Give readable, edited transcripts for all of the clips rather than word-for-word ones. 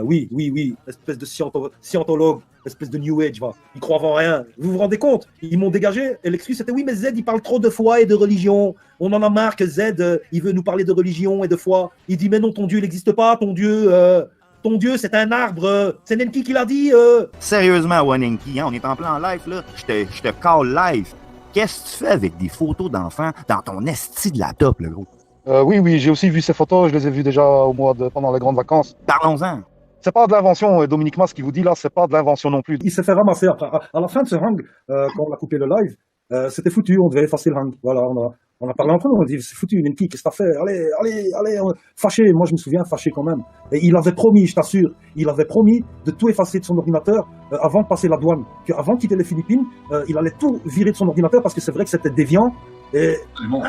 Oui, oui, oui, espèce de scientologue, espèce de New Age, va. Ils croient en rien. Vous vous rendez compte? Ils m'ont dégagé et l'excuse c'était oui, mais Z, il parle trop de foi et de religion. On en a marre que Z, il veut nous parler de religion et de foi. Il dit mais non, ton Dieu, il n'existe pas, ton Dieu, c'est un arbre. C'est Nenki qui l'a dit. Sérieusement, Wanenki, hein, on est en plein live, là. Je te call live. Qu'est-ce que tu fais avec des photos d'enfants dans ton esti de laptop, le gros? Oui, oui, j'ai aussi vu ces photos, je les ai vues déjà pendant les grandes vacances. Parlons-en. C'est pas de l'invention, Dominique Mas, ce qu'il vous dit là, c'est pas de l'invention non plus. Il s'est fait ramasser après. À la fin de ce hang, quand on a coupé le live, c'était foutu, on devait effacer le hang. Voilà, on a parlé entre nous, on a dit c'est foutu, Nenki, qu'est-ce que t'as fait? Allez, allez, allez, fâché, moi je me souviens, fâché quand même. Et il avait promis, je t'assure, il avait promis de tout effacer de son ordinateur avant de passer la douane. Avant de quitter les Philippines, il allait tout virer de son ordinateur parce que c'est vrai que c'était déviant et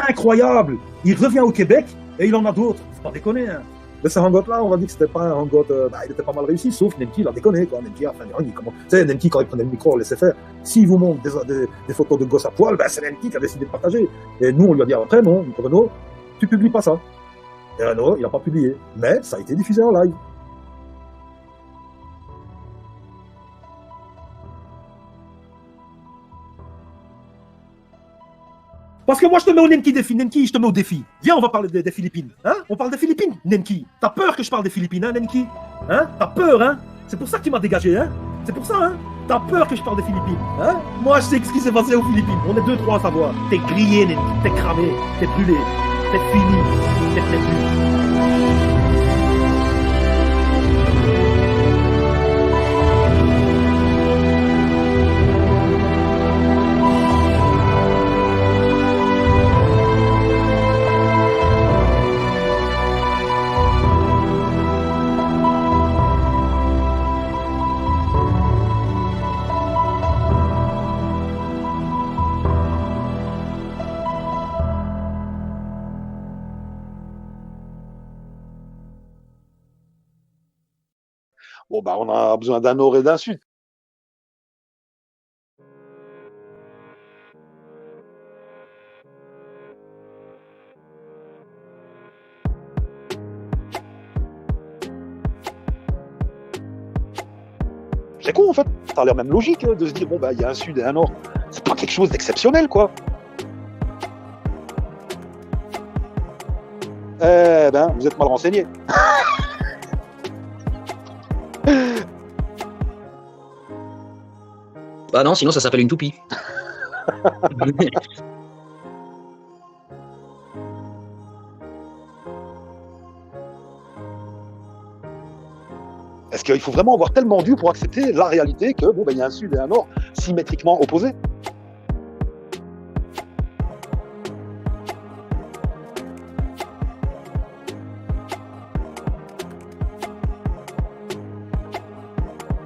incroyable. Il revient au Québec et il en a d'autres. C'est pas déconner, hein. Mais ce hangout-là, on va dire que c'était pas un hangout, il était pas mal réussi, sauf Nenki, il a déconné, quoi. Nenki a fait un hang, tu sais, Nenki, quand il prenait le micro, on le laissait faire. S'il vous montre des photos de gosses à poil, ben, c'est Nenki qui a décidé de partager. Et nous, on lui a dit après, non, Renaud, tu publies pas ça. Et Renaud, il a pas publié. Mais ça a été diffusé en live. Parce que moi, je te mets au Nenki défi. Nenki, je te mets au défi. Viens, on va parler des Philippines. Hein? On parle des Philippines, Nenki. T'as peur que je parle des Philippines, hein, Nenki? Hein? T'as peur, hein? C'est pour ça que tu m'as dégagé, hein? C'est pour ça, hein? T'as peur que je parle des Philippines, hein? Moi, je sais ce qui s'est passé aux Philippines. On est deux, trois à savoir. T'es grillé, Nenki. T'es cramé. T'es brûlé. T'es fini. T'es plus. Bon, bah, on a besoin d'un or et d'un sud. C'est con, en fait. Ça a l'air même logique de se dire, bon, bah, il y a un sud et un nord. C'est pas quelque chose d'exceptionnel, quoi. Eh ben, vous êtes mal renseigné. Bah non, sinon ça s'appelle une toupie. Est-ce qu'il faut vraiment avoir tellement d'yeux pour accepter la réalité que, bon, ben, il y a un sud et un nord symétriquement opposés?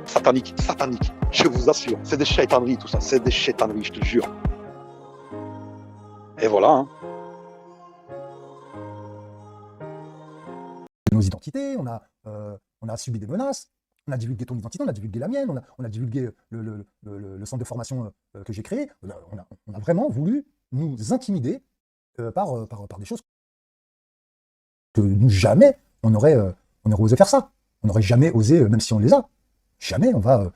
Satanique, satanique, je vous assure. C'est des chétaneries tout ça, c'est des chétaneries, je te jure. Et voilà, hein. Nos identités, on a subi des menaces, on a divulgué ton identité, on a divulgué la mienne, on a divulgué le centre de formation que j'ai créé. On a vraiment voulu nous intimider par des choses que nous, jamais on aurait osé faire ça. On n'aurait jamais osé, même si on les a, jamais on va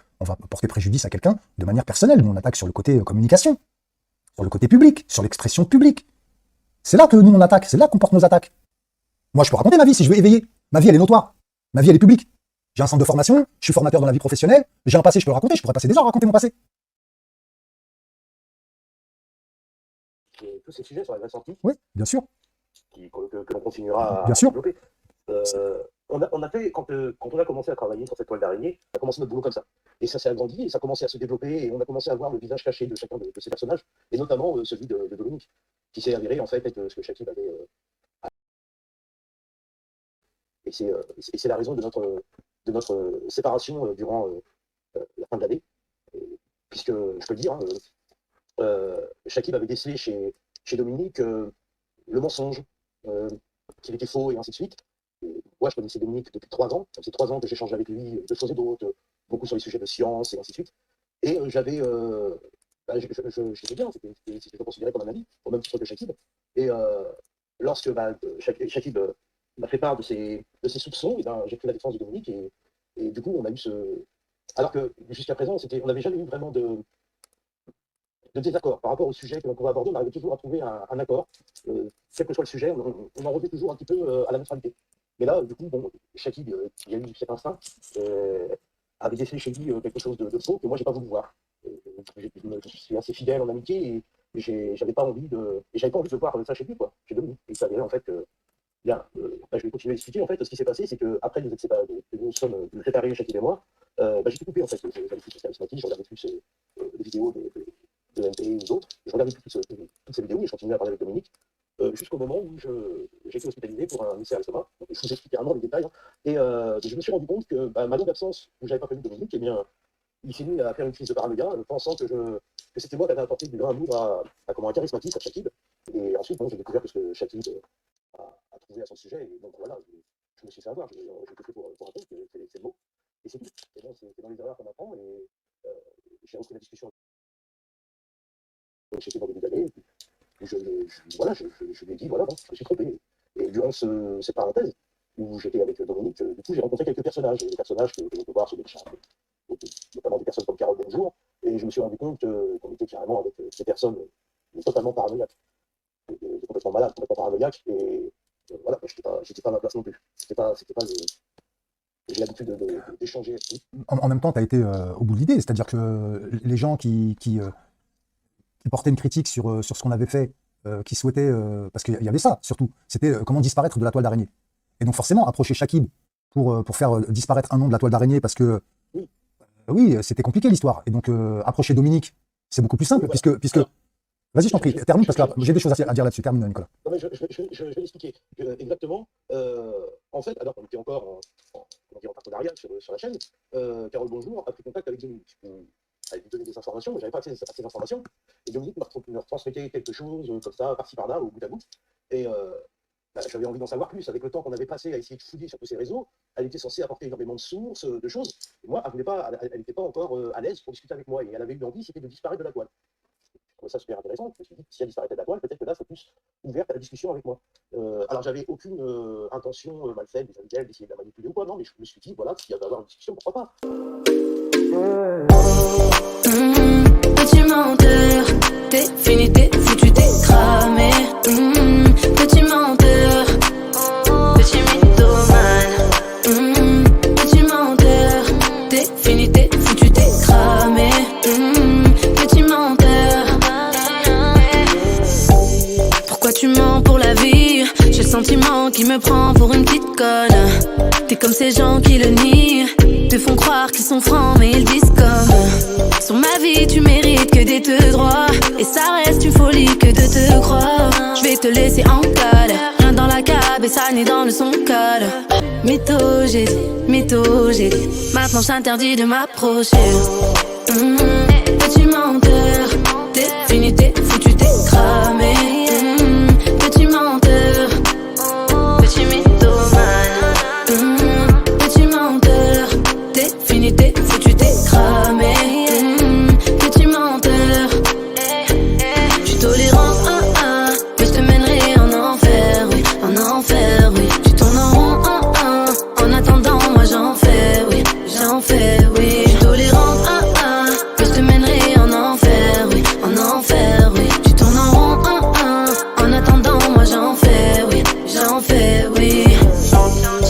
porter préjudice à quelqu'un de manière personnelle. Nous, on attaque sur le côté communication, sur le côté public, sur l'expression publique. C'est là que nous, on attaque, c'est là qu'on porte nos attaques. Moi, je peux raconter ma vie si je veux éveiller. Ma vie, elle est notoire. Ma vie, elle est publique. J'ai un centre de formation, je suis formateur dans la vie professionnelle, j'ai un passé, je peux le raconter, je pourrais passer des heures à raconter mon passé. Tous ces sujets sur la Grèce antique, oui, bien sûr, que l'on continuera bien à sûr. développer. On a fait, quand on a commencé à travailler sur cette toile d'araignée, on a commencé notre boulot comme ça. Et ça s'est agrandi, et ça a commencé à se développer, et on a commencé à voir le visage caché de chacun de ces personnages, et notamment celui de Dominique, qui s'est avéré en fait être ce que Shakib avait. Et c'est la raison de notre séparation durant la fin de l'année, puisque, je peux le dire, Shakib avait décelé chez Dominique le mensonge, qu'il était faux, et ainsi de suite. Et moi, je connaissais Dominique depuis 3 ans. Ça faisait 3 ans que j'échangeais avec lui de choses et d'autres, beaucoup sur les sujets de science, et ainsi de suite. Et j'avais... j'étais bien, c'était considéré comme un ami, au même titre que Shakib. Et lorsque Shakib m'a fait part de ses soupçons, et ben, j'ai pris la défense de Dominique, et du coup, on a eu ce. Alors que jusqu'à présent, on n'avait jamais eu vraiment de désaccord par rapport au sujet que l'on pouvait aborder. On arrivait toujours à trouver un accord, quel que soit le sujet, on en revenait toujours un petit peu à la neutralité. Mais là, du coup, bon, Shakib, qui a eu cet instinct, avait décelé chez lui quelque chose de faux que moi, j'ai pas voulu voir. Je suis assez fidèle en amitié, et j'avais pas envie de voir ça chez lui, quoi, chez Dominique. Et il s'avérait en fait que. Bien, je vais continuer à expliquer. En fait, ce qui s'est passé, c'est qu'après nous nous sommes séparés, Shakib et moi, j'ai tout coupé en fait. J'avais plus de charismatique, je regardais plus des vidéos de MP ou d'autres. Je regardais plus toutes ces vidéos et je continuais à parler avec Dominique jusqu'au moment où j'ai été hospitalisé pour un ulcère à l'estomac. Donc, je vous explique carrément les détails. Hein. Et je me suis rendu compte que ma longue absence où j'avais pas connu Dominique, eh bien, il s'est mis à faire une crise de paranoïa, pensant que c'était moi qui avais apporté du grain à moudre à un charismatique, à Shakib. Et ensuite, bon, j'ai découvert que ce que Shakib a trouvé à son sujet. Et donc voilà, je me suis fait avoir. J'ai tout fait pour attendre que c'est le mot. Et c'est tout. Et bon, c'est dans les erreurs qu'on apprend. Et j'ai repris la discussion avec Shakib en début d'année. Je lui ai dit, voilà, bon, je me suis trompé. Et durant cette parenthèse, où j'étais avec Dominique, du coup, j'ai rencontré quelques personnages. Des personnages que l'on peut voir sur des chats, notamment des personnes comme Carole Bonjour. Et je me suis rendu compte qu'on était carrément avec ces personnes totalement paranoïaques. Complètement malade, complètement paranoïaque, et voilà, j'étais pas à ma place non plus. C'était pas j'ai l'habitude d'échanger. En même temps, tu as été au bout de l'idée, c'est-à-dire que les gens qui portaient une critique sur ce qu'on avait fait, qui souhaitaient, parce qu'il y avait ça surtout, c'était comment disparaître de la toile d'araignée. Et donc forcément, approcher Shakib pour faire disparaître un nom de la toile d'araignée, parce que oui, c'était compliqué l'histoire. Et donc approcher Dominique, c'est beaucoup plus simple, Oui, puisque vas-y, je t'en prie, termine, parce que j'ai des choses à dire là-dessus. Termine, Nicolas. Non, mais je vais l'expliquer. Exactement. En fait, alors qu'on était encore en partenariat sur la chaîne, Carole Bonjour a pris contact avec Dominique. Elle lui donnait des informations, mais je n'avais pas accès à ces informations. Et Dominique me retransmettait quelque chose comme ça, par-ci par-là, au bout à bout. Et j'avais envie d'en savoir plus. Avec le temps qu'on avait passé à essayer de fouiller sur tous ces réseaux, elle était censée apporter énormément de sources, de choses. Et moi, elle n'était pas encore à l'aise pour discuter avec moi. Et elle avait eu envie, c'était de disparaître de la toile. Je trouvais ça super intéressant. Je me suis dit, si elle disparaissait de la toile, peut-être que là, c'est plus ouverte à la discussion avec moi. Alors, j'avais aucune intention malsaine d'essayer de la manipuler ou quoi, non, mais je me suis dit, voilà, s'il y avait à avoir une discussion, pourquoi pas. Petit menteur, t'es fini, t'es foutu, t'es cramé. Petit menteur, petit mythomane. Petit menteur, t'es fini, t'es foutu, t'es cramé. Petit menteur. Pourquoi tu mens pour la vie? J'ai le sentiment qui me prend pour une petite conne. T'es comme ces gens qui le nient, te font croire qu'ils sont francs mais ils disent comme. Sur ma vie tu mérites que des te droits, et ça reste une folie que de te croire. Je vais te laisser en cale, rien dans la cab et ça n'est dans le son cale. Mytho j'ai dit, maintenant j'interdis de m'approcher. Petit menteur, t'es fini, t'es foutu, t'es cramé. Petit menteur, petit mythomane. Petit menteur, t'es fini, t'es foutu, t'es cramé. Petit menteur, je suis tolérant, mais je te mènerai en enfer, oui, en enfer, oui. Tu tournes en rond, en attendant, moi j'en fais, oui, oui. Je suis tolérant, mais je te mènerai en enfer, oui, oui. Tu tournes en rond, en attendant, moi j'en fais, oui.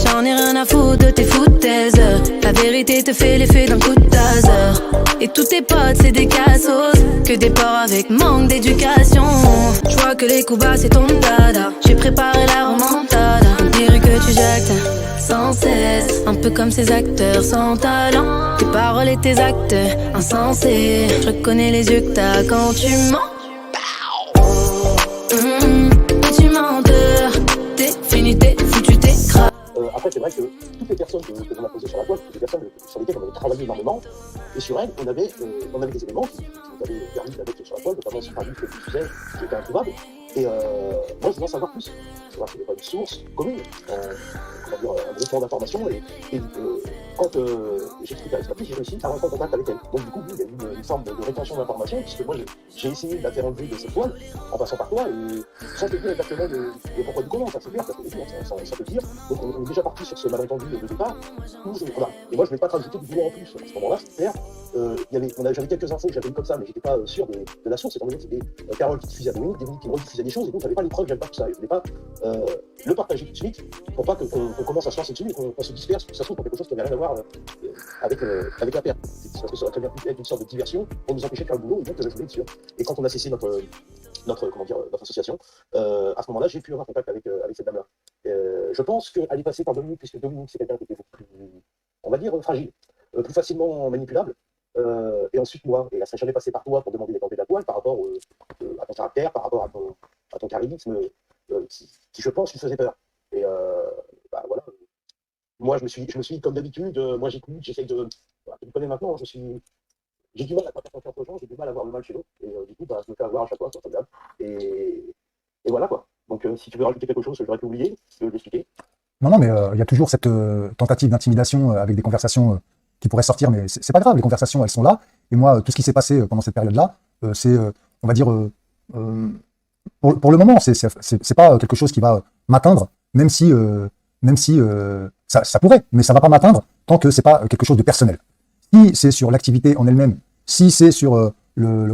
J'en ai rien à foutre de tes foutaises. La vérité te fait l'effet d'un coup de taser. Et tous tes potes c'est des cassos, que des porcs avec manque d'éducation. Je vois que les coups bas c'est ton dada. J'ai préparé la remontada. On dirait que tu jactes sans cesse, un peu comme ces acteurs sans talent. Tes paroles et tes actes insensés. Je reconnais les yeux que t'as quand tu mens. Petit menteur, t'es fini, t'es foutu, t'es crap. Après, c'est vrai que toutes les personnes que l'on a posées sur la toile, toutes les personnes sur lesquelles on avait travaillé énormément, et sur elles, on avait des éléments qui nous avaient permis de la mettre sur la toile, notamment ce traduit que tu faisais, qui était introuvable. Et moi, je voudrais en savoir plus. Savoir qu'il n'y a pas une source commune, comment dire, un groupement d'informations. Et quand j'explique à l'expertise, j'ai réussi à rentrer en contact avec elle. Donc du coup, il y a eu une forme de rétention d'informations, puisque moi, j'ai essayé de la faire enlever de ses poils, en passant par toi, et sans te dire exactement le pourquoi du comment, ça c'est clair, parce que les gens, sans te dire. Donc on est déjà parti sur ce malentendu de départ. Voilà. Et moi, je ne vais pas te rajouter du boulot en plus. À ce moment-là, c'est clair. J'avais quelques infos que j'avais eu comme ça, mais j'étais pas sûr de la source, étant donné que c'était Carole qui diffusait à Dominique, Dominique qui me rediffusait des choses, et donc j'avais pas les preuves, j'avais pas tout ça. Et je voulais pas le partager tout de suite, pour pas qu'on commence à se lancer dessus et qu'on se disperse, que ça se trouve pour quelque chose qui n'avait rien à voir avec la perte. Parce que ça aurait très bien pu être une sorte de diversion pour nous empêcher de faire le boulot, et donc je voulais être sûr. Et quand on a cessé notre association, à ce moment-là, j'ai pu avoir contact avec cette dame-là. Je pense qu'elle est passée par Dominique, puisque Dominique, c'est quelqu'un qui était beaucoup plus, on va dire, fragile, plus facilement manipulable. Et ensuite moi, et elle serait jamais passée par toi pour demander les de la toile par rapport à ton caractère, par rapport à ton charisme, qui je pense lui faisait peur. Et voilà. Moi je me suis comme d'habitude, moi j'écoute, j'essaye de. Voilà, tu me connais maintenant, j'ai du mal à pas faire confiance aux gens, j'ai du mal à voir le mal chez l'autre, et du coup je me fais avoir à chaque fois, c'est formidable. Et voilà quoi. Donc si tu veux rajouter quelque chose que j'aurais pu oublier, je veux l'expliquer. Non, mais il y a toujours cette tentative d'intimidation avec des conversations qui pourraient sortir, mais c'est pas grave, les conversations, elles sont là. Et moi, tout ce qui s'est passé pendant cette période-là, c'est, on va dire, pour le moment, c'est pas quelque chose qui va m'atteindre, même si ça pourrait, mais ça va pas m'atteindre tant que c'est pas quelque chose de personnel. Si c'est sur l'activité en elle-même, si c'est sur ce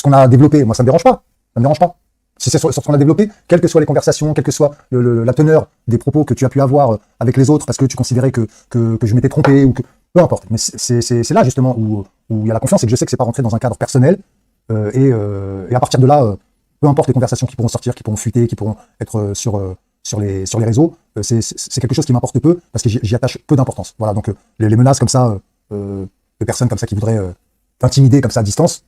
qu'on a développé, moi ça me dérange pas, Si c'est sur ce qu'on a développé, quelles que soient les conversations, quelle que soit la teneur des propos que tu as pu avoir avec les autres, parce que tu considérais que je m'étais trompé, ou que peu importe. Mais c'est là justement où il y a la confiance, et que je sais que c'est pas rentré dans un cadre personnel. Et à partir de là, peu importe les conversations qui pourront sortir, qui pourront fuiter, qui pourront être sur les réseaux, c'est quelque chose qui m'importe peu, parce que j'y attache peu d'importance. Voilà, donc les menaces comme ça, de personnes comme ça qui voudraient t'intimider comme ça à distance,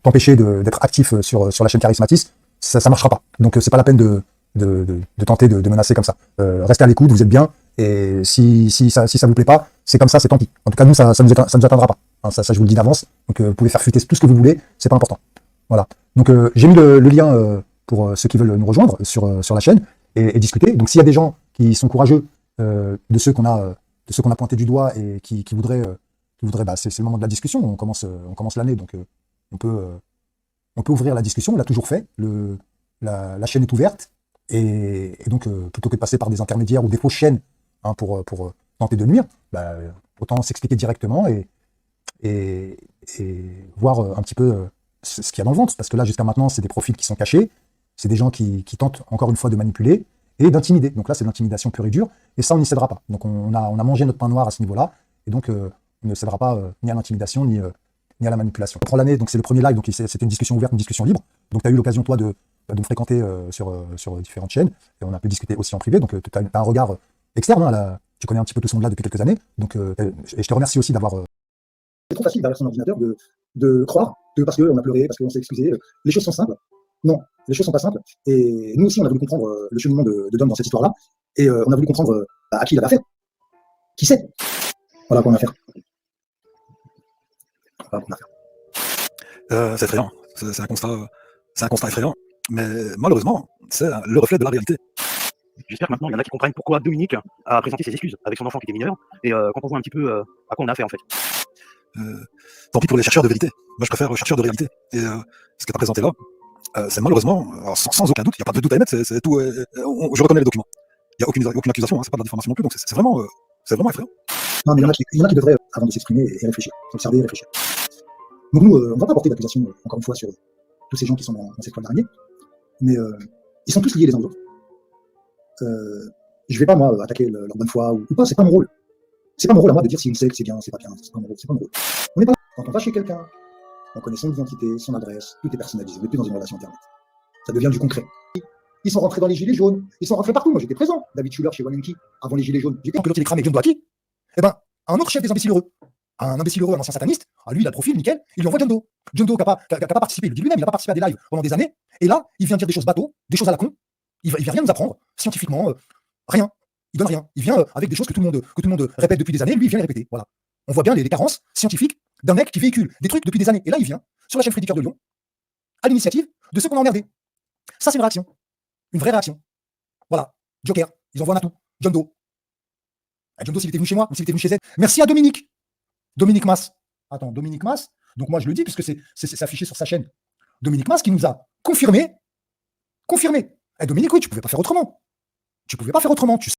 t'empêcher d'être actif sur la chaîne Charismatis, ça marchera pas. Donc c'est pas la peine de tenter de menacer comme ça. Restez à l'écoute, vous êtes bien, et si ça vous plaît pas, c'est comme ça, c'est tant pis. En tout cas, nous, ça nous atteindra pas. Hein, ça je vous le dis d'avance. Donc vous pouvez faire fuiter tout ce que vous voulez, c'est pas important. Voilà. Donc j'ai mis le lien pour ceux qui veulent nous rejoindre sur la chaîne et discuter. Donc s'il y a des gens qui sont courageux, de ceux qu'on a pointé du doigt et qui voudraient, c'est le moment de la discussion. On commence l'année, donc on peut ouvrir la discussion. On l'a toujours fait. La chaîne est ouverte, et donc plutôt que de passer par des intermédiaires ou des fausses chaînes, hein, pour tenter de nuire, autant s'expliquer directement et voir un petit peu ce qu'il y a dans le ventre. Parce que là, jusqu'à maintenant, c'est des profils qui sont cachés, c'est des gens qui tentent encore une fois de manipuler et d'intimider. Donc là, c'est de l'intimidation pure et dure, et ça, on n'y cédera pas. Donc on a mangé notre pain noir à ce niveau-là, et donc on ne cédera pas ni à l'intimidation ni à la manipulation. Pour l'année, donc c'est le premier live, donc c'était une discussion ouverte, une discussion libre. Donc tu as eu l'occasion, toi, de me fréquenter sur différentes chaînes, et on a pu discuter aussi en privé. Donc tu as un regard externe, hein, tu connais un petit peu tout ce monde-là depuis quelques années. Donc, et je te remercie aussi d'avoir... C'est trop facile derrière son ordinateur de croire que parce qu'on a pleuré, parce qu'on s'est excusé, les choses sont simples. Non, les choses sont pas simples. Et nous aussi, on a voulu comprendre le cheminement de Dom dans cette histoire-là, et on a voulu comprendre à qui il avait affaire. Qui c'est? Voilà qu'on a affaire. C'est effrayant, c'est un constat effrayant, mais malheureusement, c'est le reflet de la réalité. J'espère que maintenant, il y en a qui comprennent pourquoi Dominique a présenté ses excuses avec son enfant qui était mineur, et quand on voit un petit peu à quoi on a affaire en fait. Tant pis pour les chercheurs de vérité, moi je préfère chercheurs de réalité, et ce que tu as présenté là, c'est malheureusement, sans aucun doute, il n'y a pas de doute à émettre, c'est tout, je reconnais les documents. Il n'y a aucune accusation, hein, c'est pas de la diffamation non plus, donc c'est vraiment effrayant. Non, mais il y en a qui devraient, avant de s'exprimer, et réfléchir, observer et réfléchir. Donc nous, on ne va pas porter d'accusation, encore une fois, sur tous ces gens qui sont dans cette toile d'araignée, mais ils sont tous liés les uns aux autres. Je ne vais pas, moi, attaquer leur bonne foi ou pas, c'est pas mon rôle. C'est pas mon rôle à moi de dire si une secte c'est bien, c'est pas bien, c'est pas mon rôle. On n'est pas là. Quand on va chez quelqu'un, on connaît son identité, son adresse, tout est personnalisé, on n'est plus dans une relation internet. Ça devient du concret. Ils sont rentrés dans les gilets jaunes, ils sont rentrés partout. Moi j'étais présent, David Schuller chez Wanenki, avant les gilets jaunes. J'étais que l'autre il est cramé, John Doaki. Eh ben, un autre chef des imbéciles heureux, un imbécile heureux, un ancien sataniste, lui il a le profil, nickel, il lui envoie John Doe. John Doe qui n'a pas participé, il le dit lui-même, il n'a pas participé à des lives pendant des années, et là, il vient dire des choses bateaux, des choses à la con, il vient rien nous apprendre, scientifiquement, rien. Il donne rien. Il vient avec des choses que tout le monde répète depuis des années, lui il vient les répéter. Voilà. On voit bien les carences scientifiques d'un mec qui véhicule des trucs depuis des années. Et là, il vient sur la chaîne Freddy Cœur de Lion, à l'initiative de ceux qu'on a emmerdés. Ça, c'est une réaction. Une vraie réaction. Voilà. Joker, ils envoient un atout. John Doe. John Doe, s'il était venu chez moi ou s'il était venu chez Z. Merci à Dominique. Dominique Mas. Attends, Dominique Mas. Donc moi, je le dis puisque c'est affiché sur sa chaîne. Dominique Mas qui nous a confirmé. Confirmé. Dominique, oui, tu pouvais pas faire autrement. Tu pouvais pas faire autrement.